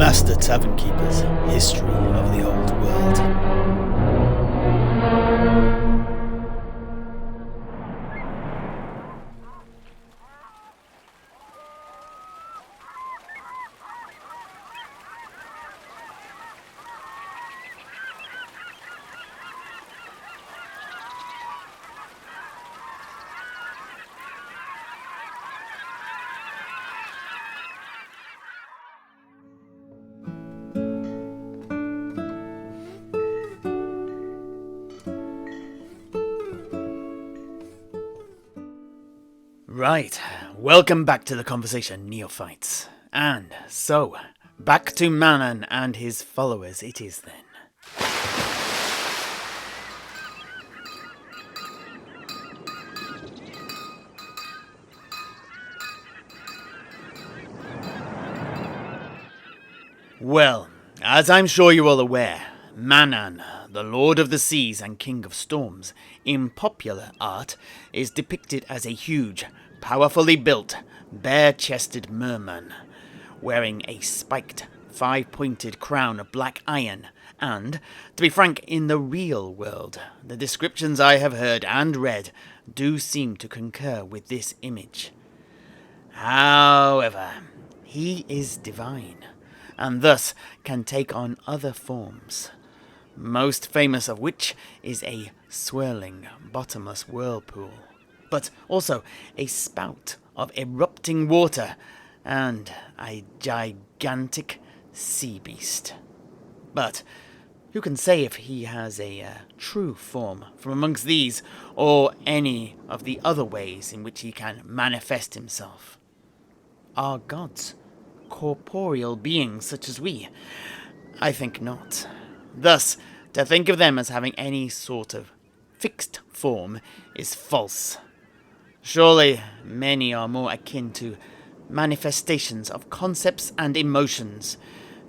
Master Tavern Keeper's History of the Old World. Right, welcome back to the conversation, neophytes. And so, back to Manann and his followers it is then. Well, as I'm sure you're all aware, Manann, the Lord of the Seas and King of Storms, in popular art is depicted as a huge, powerfully built, bare-chested merman, wearing a spiked, five-pointed crown of black iron, and, to be frank, in the real world, the descriptions I have heard and read do seem to concur with this image. However, he is divine, and thus can take on other forms, most famous of which is a swirling, bottomless whirlpool, but also a spout of erupting water and a gigantic sea beast. But who can say if he has a true form from amongst these, or any of the other ways in which he can manifest himself? Are gods corporeal beings such as we? I think not. Thus, to think of them as having any sort of fixed form is false. Surely many are more akin to manifestations of concepts and emotions,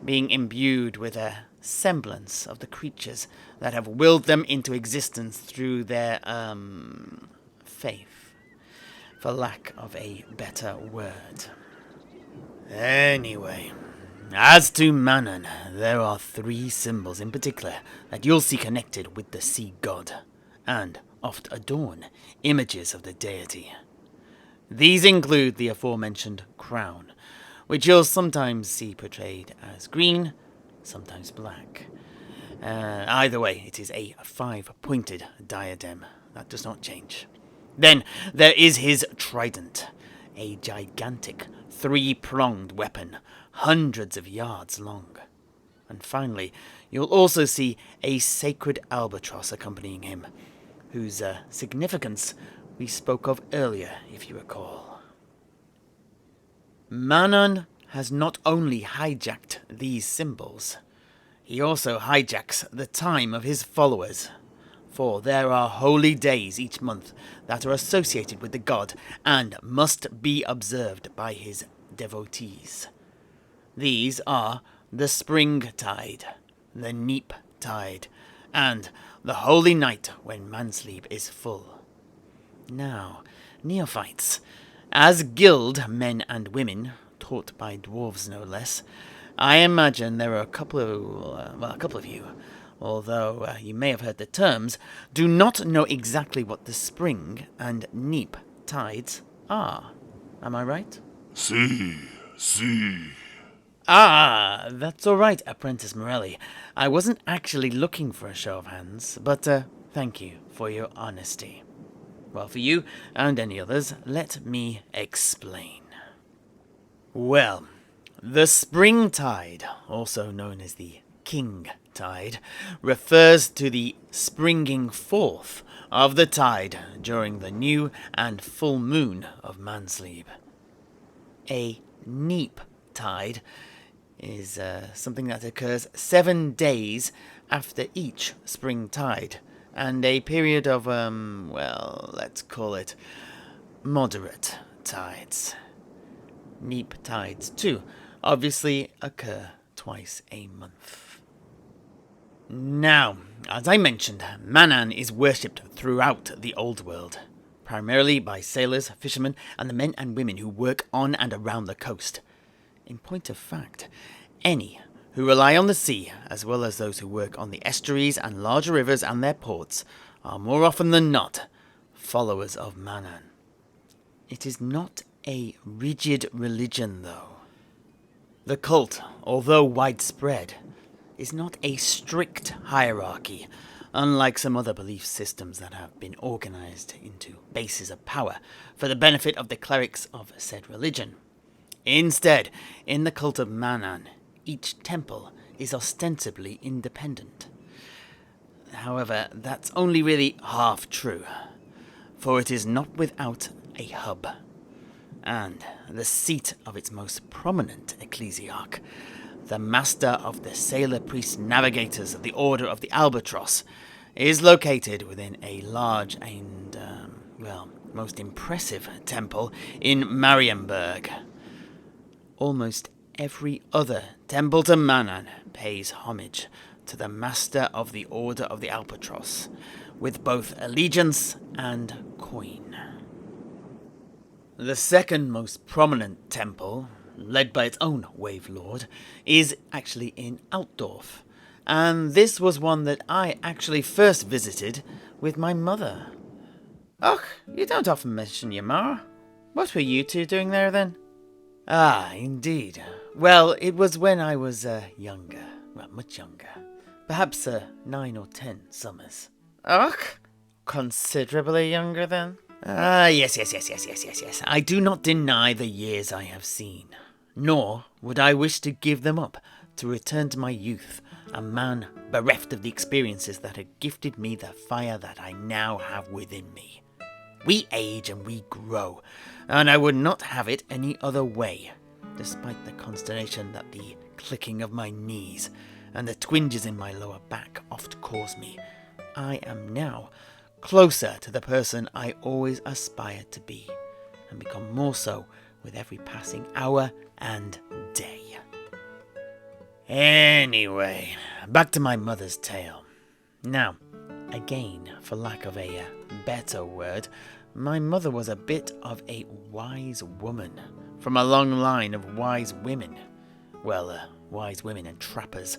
being imbued with a semblance of the creatures that have willed them into existence through their, faith, for lack of a better word. Anyway, as to Manann, there are three symbols in particular that you'll see connected with the sea god, and oft adorn images of the deity. These include the aforementioned crown, which you'll sometimes see portrayed as green, sometimes black. Either way, it is a five-pointed diadem. That does not change. Then there is his trident, a gigantic three-pronged weapon, hundreds of yards long. And finally, you'll also see a sacred albatross accompanying him, whose significance we spoke of earlier, if you recall. Manann has not only hijacked these symbols, he also hijacks the time of his followers, for there are holy days each month that are associated with the god and must be observed by his devotees. These are the spring tide, the neap tide, and the holy night when mansleep is full. Now, neophytes, as guild men and women, taught by dwarves no less, I imagine there are a couple of you, although you may have heard the terms, do not know exactly what the spring and neap tides are. Am I right? See. Ah, that's all right, Apprentice Morelli. I wasn't actually looking for a show of hands, but thank you for your honesty. Well, for you and any others, let me explain. Well, the spring tide, also known as the king tide, refers to the springing forth of the tide during the new and full moon of mansleep. A neap tide is something that occurs 7 days after each spring tide, and a period of, let's call it moderate tides. Neap tides, too, obviously occur twice a month. Now, as I mentioned, Manann is worshipped throughout the Old World, primarily by sailors, fishermen, and the men and women who work on and around the coast. In point of fact, Any who rely on the sea, as well as those who work on the estuaries and larger rivers and their ports, are more often than not followers of Manann. It is not a rigid religion, though. The cult, although widespread, is not a strict hierarchy, unlike some other belief systems that have been organized into bases of power for the benefit of the clerics of said religion. Instead, in the cult of Manann, each temple is ostensibly independent. However, that's only really half true, for it is not without a hub, and the seat of its most prominent ecclesiarch, the Master of the Sailor Priest Navigators of the Order of the Albatross, is located within a large and, most impressive temple in Marienburg. Almost every other temple to Manann pays homage to the Master of the Order of the Albatross, with both allegiance and coin. The second most prominent temple, led by its own Wave Lord, is actually in Altdorf, and this was one that I actually first visited with my mother. Och, you don't often mention your ma. What were you two doing there then? Ah, indeed. Well, it was when I was younger. Well, much younger. Perhaps 9 or 10 summers. Och, considerably younger then? Yes. I do not deny the years I have seen. Nor would I wish to give them up to return to my youth, a man bereft of the experiences that had gifted me the fire that I now have within me. We age and we grow, and I would not have it any other way, despite the consternation that the clicking of my knees and the twinges in my lower back oft cause me. I am now closer to the person I always aspired to be, and become more so with every passing hour and day. Anyway, back to my mother's tale. Now, again, for lack of a better word, my mother was a bit of a wise woman, from a long line of wise women. Well, wise women and trappers.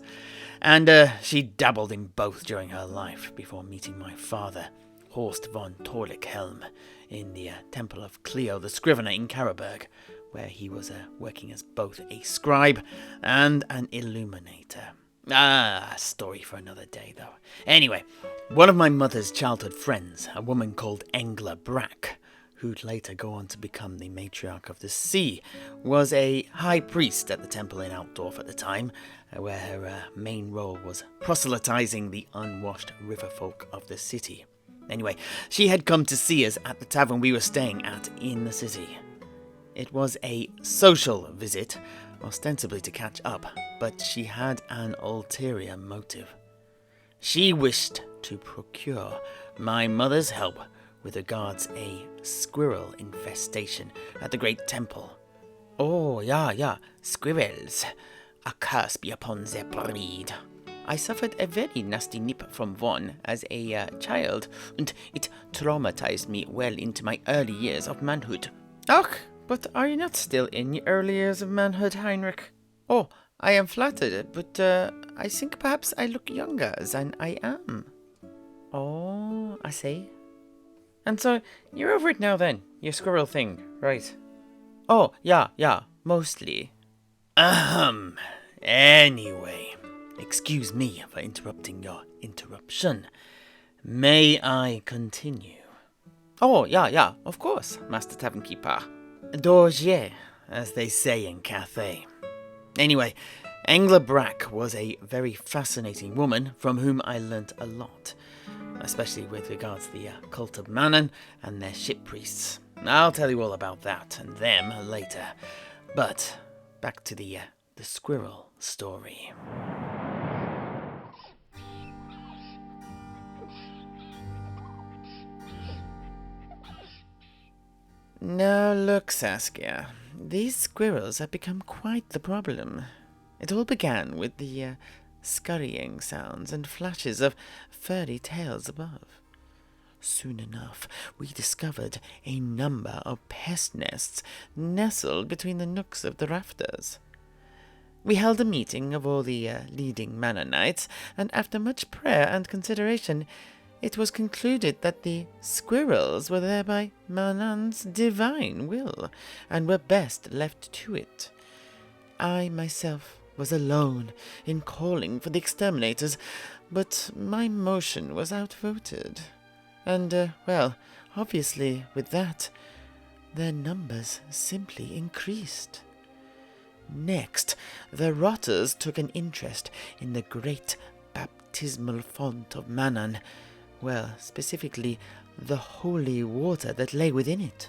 And she dabbled in both during her life, before meeting my father, Horst von Torlichhelm, in the Temple of Cleo the Scrivener in Karabberg, where he was working as both a scribe and an illuminator. A story for another day, though. Anyway, one of my mother's childhood friends, a woman called Engla Brack, who'd later go on to become the matriarch of the sea, was a high priest at the temple in Altdorf at the time, where her main role was proselytizing the unwashed riverfolk of the city. Anyway, she had come to see us at the tavern we were staying at in the city. It was a social visit, ostensibly to catch up, but she had an ulterior motive. She wished to procure my mother's help with regards a squirrel infestation at the great temple. Oh, yeah, squirrels. A curse be upon their breed. I suffered a very nasty nip from one as a child, and it traumatized me well into my early years of manhood. Ach, but are you not still in your early years of manhood, Heinrich? Oh, I am flattered, but I think perhaps I look younger than I am. Oh, I see. And so, you're over it now then, your squirrel thing, right? Oh, yeah, mostly. Anyway, excuse me for interrupting your interruption. May I continue? Oh, yeah, of course, Master Tavern Keeper. Dorje, as they say in Cathay. Anyway, Engla Brack was a very fascinating woman from whom I learnt a lot, especially with regards to the cult of Manann and their ship priests. I'll tell you all about that and them later. But back to the squirrel story. Now look, Saskia, these squirrels have become quite the problem. It all began with the scurrying sounds and flashes of furry tails above. Soon enough, we discovered a number of pest nests nestled between the nooks of the rafters. We held a meeting of all the leading Manannites, and after much prayer and consideration, it was concluded that the squirrels were there by Manann's divine will, and were best left to it. I myself was alone in calling for the exterminators, but my motion was outvoted. And, well, obviously with that, their numbers simply increased. Next, the rotters took an interest in the great baptismal font of Manann, well, specifically the holy water that lay within it.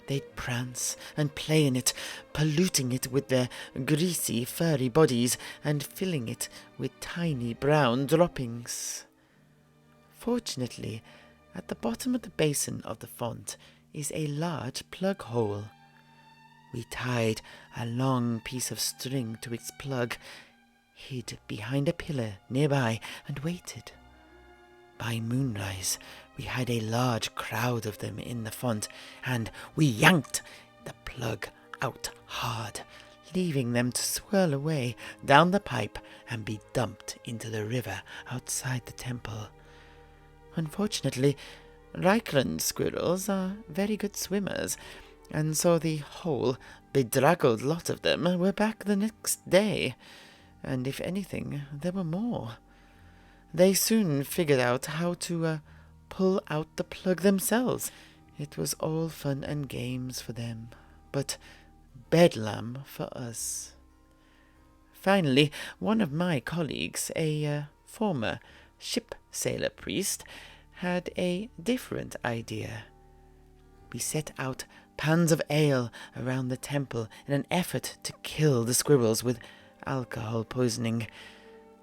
They'd prance and play in it, polluting it with their greasy, furry bodies and filling it with tiny brown droppings. Fortunately, at the bottom of the basin of the font is a large plug hole. We tied a long piece of string to its plug, hid behind a pillar nearby, and waited. By moonrise, we had a large crowd of them in the font, and we yanked the plug out hard, leaving them to swirl away down the pipe and be dumped into the river outside the temple. Unfortunately, Reichland squirrels are very good swimmers, and so the whole bedraggled lot of them were back the next day, and if anything, there were more. They soon figured out how to pull out the plug themselves. It was all fun and games for them, but bedlam for us. Finally, one of my colleagues, a former ship sailor priest, had a different idea. We set out pans of ale around the temple in an effort to kill the squirrels with alcohol poisoning.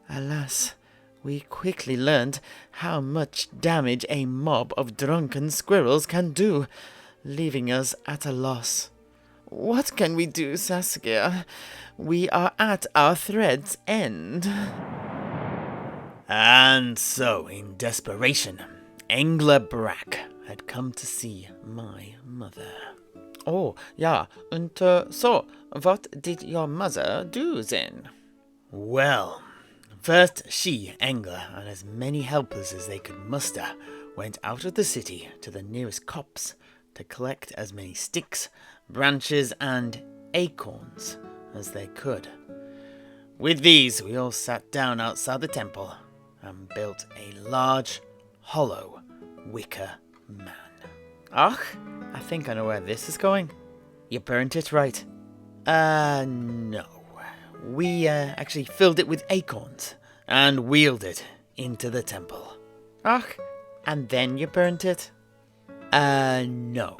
Alas, we quickly learned how much damage a mob of drunken squirrels can do, leaving us at a loss. What can we do, Saskia? We are at our thread's end. And so, in desperation, Engla Brack had come to see my mother. Oh, ja, and so, what did your mother do then? Well, first she, Engla, and as many helpers as they could muster, went out of the city to the nearest copse to collect as many sticks, branches, and acorns as they could. With these, we all sat down outside the temple and built a large, hollow, wicker man. Ach, I think I know where this is going. You burnt it, right? No. We actually filled it with acorns and wheeled it into the temple. Ach, and then you burnt it? No.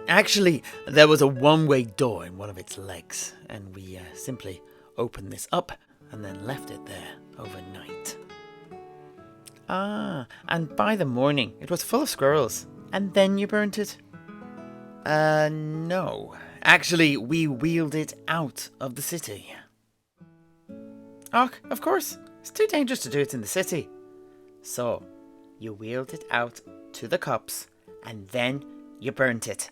Actually, there was a one-way door in one of its legs, and we simply opened this up and then left it there overnight. Ah, and by the morning it was full of squirrels, and then you burnt it? No. Actually, we wheeled it out of the city. Ach, of course. It's too dangerous to do it in the city. So, you wheeled it out to the cops, and then you burnt it?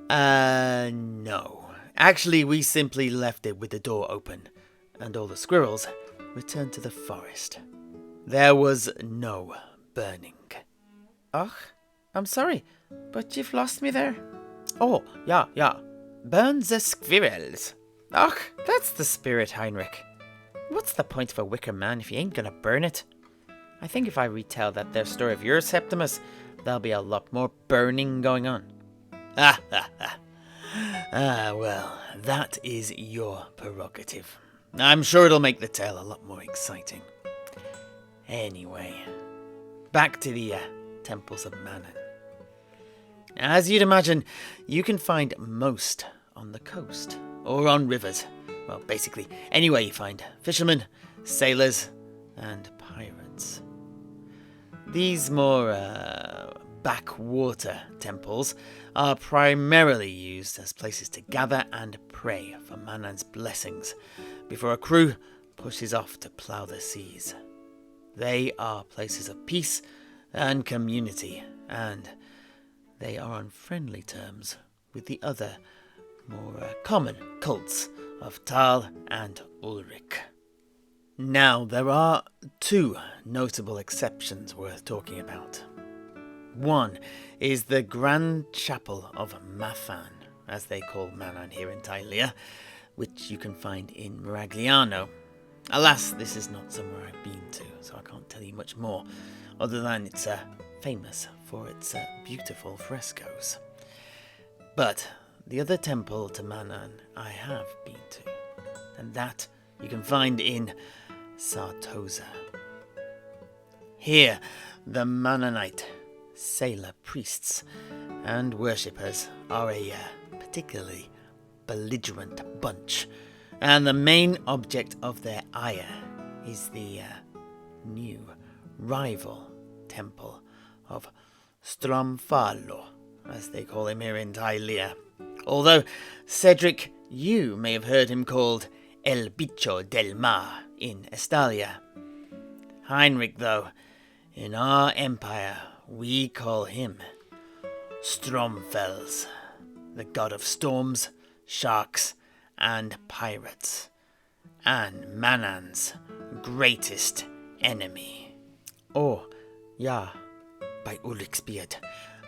No. Actually, we simply left it with the door open, and all the squirrels returned to the forest. There was no burning. Ach, I'm sorry, but you've lost me there. Oh, yeah. Burn the squirrels. Ach, that's the spirit, Heinrich. What's the point of a wicker man if you ain't gonna burn it? I think if I retell that there story of yours, Septimus, there'll be a lot more burning going on. Well, that is your prerogative. I'm sure it'll make the tale a lot more exciting. Anyway, back to the temples of Manann. As you'd imagine, you can find most on the coast or on rivers. Well, basically, anywhere you find fishermen, sailors, and pirates. These more backwater temples are primarily used as places to gather and pray for Manann's blessings before a crew pushes off to plough the seas. They are places of peace and community, and they are on friendly terms with the other more common cults of Tal and Ulrich. Now, there are two notable exceptions worth talking about. One is the Grand Chapel of Mathan, as they call Manann here in Tilea, which you can find in Miragliano. Alas, this is not somewhere I've been to, so I can't tell you much more, other than it's famous for its beautiful frescoes. But the other temple to Manann I have been to, and that you can find in Sartosa. Here, the Manannite sailor priests and worshippers are a particularly belligerent bunch, and the main object of their ire is the new rival temple of Stromfalo, as they call him here in Tilea. Although Sedrik, you may have heard him called El Bicho del Mar in Estalia. Heinrich, though, in our empire we call him Stromfels, the god of storms, sharks, and pirates, and Manann's greatest enemy. Oh, yeah, by Ulrich's beard,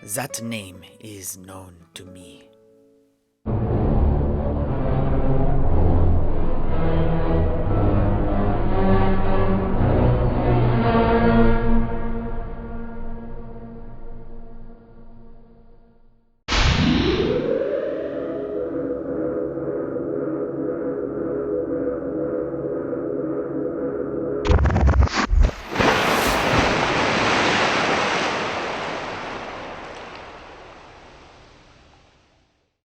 that name is known to me.